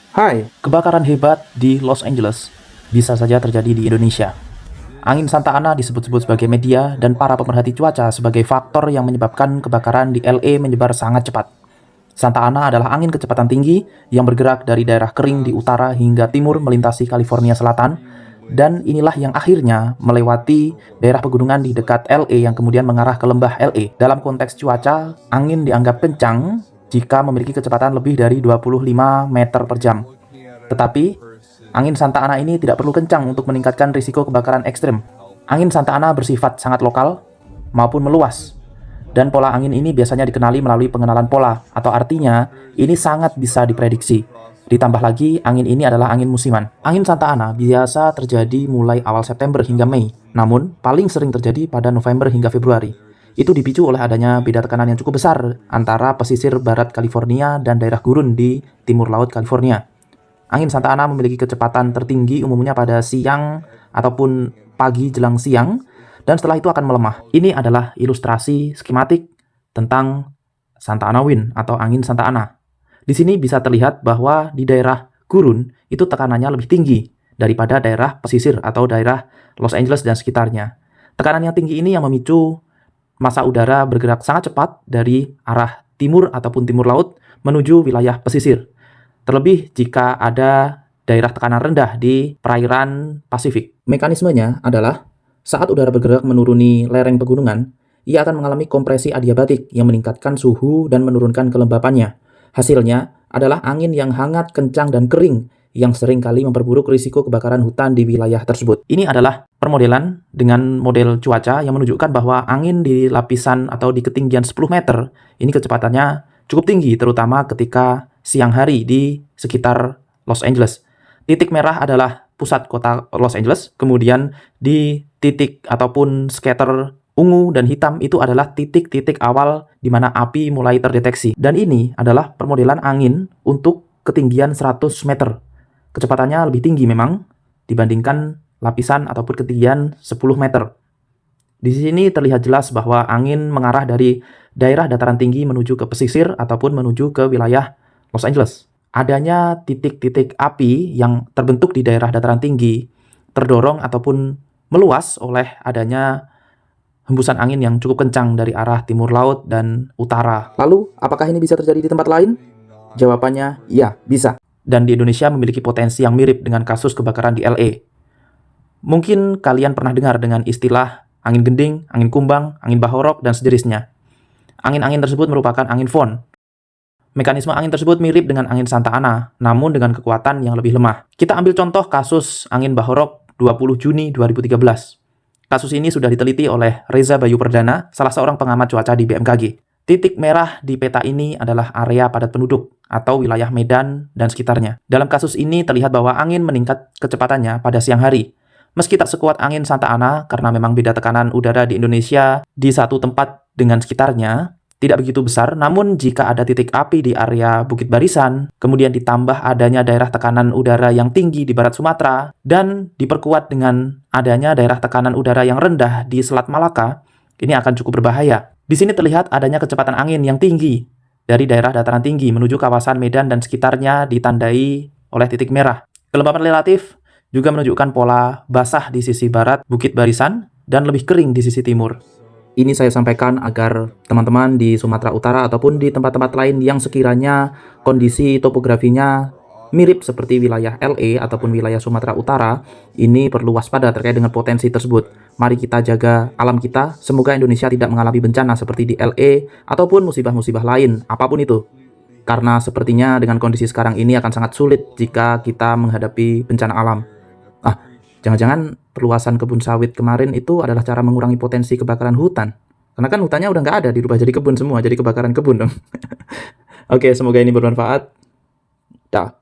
Hai, kebakaran hebat di Los Angeles bisa saja terjadi di Indonesia. Angin Santa Ana disebut-sebut sebagai media dan para pemerhati cuaca sebagai faktor yang menyebabkan kebakaran di LA menyebar sangat cepat. Santa Ana adalah angin kecepatan tinggi yang bergerak dari daerah kering di utara hingga timur melintasi California Selatan, dan inilah yang akhirnya melewati daerah pegunungan di dekat LA yang kemudian mengarah ke lembah LA. Dalam konteks cuaca, angin dianggap kencang jika memiliki kecepatan lebih dari 25 meter per jam. Tetapi, angin Santa Ana ini tidak perlu kencang untuk meningkatkan risiko kebakaran ekstrim. Angin Santa Ana bersifat sangat lokal maupun meluas. Dan pola angin ini biasanya dikenali melalui pengenalan pola, atau artinya ini sangat bisa diprediksi. Ditambah lagi, angin ini adalah angin musiman. Angin Santa Ana biasa terjadi mulai awal September hingga Mei, namun paling sering terjadi pada November hingga Februari. Itu dipicu oleh adanya beda tekanan yang cukup besar antara pesisir barat California dan daerah gurun di timur laut California. Angin Santa Ana memiliki kecepatan tertinggi umumnya pada siang ataupun pagi jelang siang, dan setelah itu akan melemah. Ini adalah ilustrasi skematik tentang Santa Ana Wind atau angin Santa Ana. Di sini bisa terlihat bahwa di daerah gurun itu tekanannya lebih tinggi daripada daerah pesisir atau daerah Los Angeles dan sekitarnya. Tekanan yang tinggi ini yang memicu massa udara bergerak sangat cepat dari arah timur ataupun timur laut menuju wilayah pesisir. Terlebih jika ada daerah tekanan rendah di perairan Pasifik. Mekanismenya adalah saat udara bergerak menuruni lereng pegunungan, ia akan mengalami kompresi adiabatik yang meningkatkan suhu dan menurunkan kelembapannya. Hasilnya adalah angin yang hangat, kencang, dan kering yang sering kali memperburuk risiko kebakaran hutan di wilayah tersebut. Ini adalah permodelan dengan model cuaca yang menunjukkan bahwa angin di lapisan atau di ketinggian 10 meter, ini kecepatannya cukup tinggi, terutama ketika siang hari di sekitar Los Angeles. Titik merah adalah pusat kota Los Angeles, kemudian di titik ataupun scatter ungu dan hitam itu adalah titik-titik awal di mana api mulai terdeteksi. Dan ini adalah permodelan angin untuk ketinggian 100 meter. Kecepatannya lebih tinggi memang dibandingkan lapisan ataupun ketinggian 10 meter. Di sini terlihat jelas bahwa angin mengarah dari daerah dataran tinggi menuju ke pesisir ataupun menuju ke wilayah Los Angeles. Adanya titik-titik api yang terbentuk di daerah dataran tinggi terdorong ataupun meluas oleh adanya hembusan angin yang cukup kencang dari arah timur laut dan utara. Lalu, apakah ini bisa terjadi di tempat lain? Jawabannya, ya, bisa. Dan di Indonesia memiliki potensi yang mirip dengan kasus kebakaran di LA. Mungkin kalian pernah dengar dengan istilah angin gending, angin kumbang, angin bahorok, dan sejenisnya. Angin-angin tersebut merupakan angin fon. Mekanisme angin tersebut mirip dengan angin Santa Ana, namun dengan kekuatan yang lebih lemah. Kita ambil contoh kasus angin bahorok 20 Juni 2013. Kasus ini sudah diteliti oleh Reza Bayu Perdana, salah seorang pengamat cuaca di BMKG. Titik merah di peta ini adalah area padat penduduk atau wilayah Medan dan sekitarnya. Dalam kasus ini terlihat bahwa angin meningkat kecepatannya pada siang hari. Meski tak sekuat angin Santa Ana karena memang beda tekanan udara di Indonesia di satu tempat dengan sekitarnya tidak begitu besar, namun jika ada titik api di area Bukit Barisan, kemudian ditambah adanya daerah tekanan udara yang tinggi di barat Sumatera, dan diperkuat dengan adanya daerah tekanan udara yang rendah di Selat Malaka, ini akan cukup berbahaya. Di sini terlihat adanya kecepatan angin yang tinggi dari daerah dataran tinggi menuju kawasan Medan dan sekitarnya ditandai oleh titik merah. Kelembapan relatif juga menunjukkan pola basah di sisi barat Bukit Barisan dan lebih kering di sisi timur. Ini saya sampaikan agar teman-teman di Sumatera Utara ataupun di tempat-tempat lain yang sekiranya kondisi topografinya mirip seperti wilayah LA ataupun wilayah Sumatera Utara, ini perlu waspada terkait dengan potensi tersebut. Mari kita jaga alam kita, semoga Indonesia tidak mengalami bencana seperti di LA ataupun musibah-musibah lain, apapun itu. Karena sepertinya dengan kondisi sekarang ini akan sangat sulit jika kita menghadapi bencana alam. Jangan-jangan perluasan kebun sawit kemarin itu adalah cara mengurangi potensi kebakaran hutan. Karena kan hutannya udah nggak ada, dirubah jadi kebun semua, jadi kebakaran kebun dong. Oke, semoga ini bermanfaat. Dah.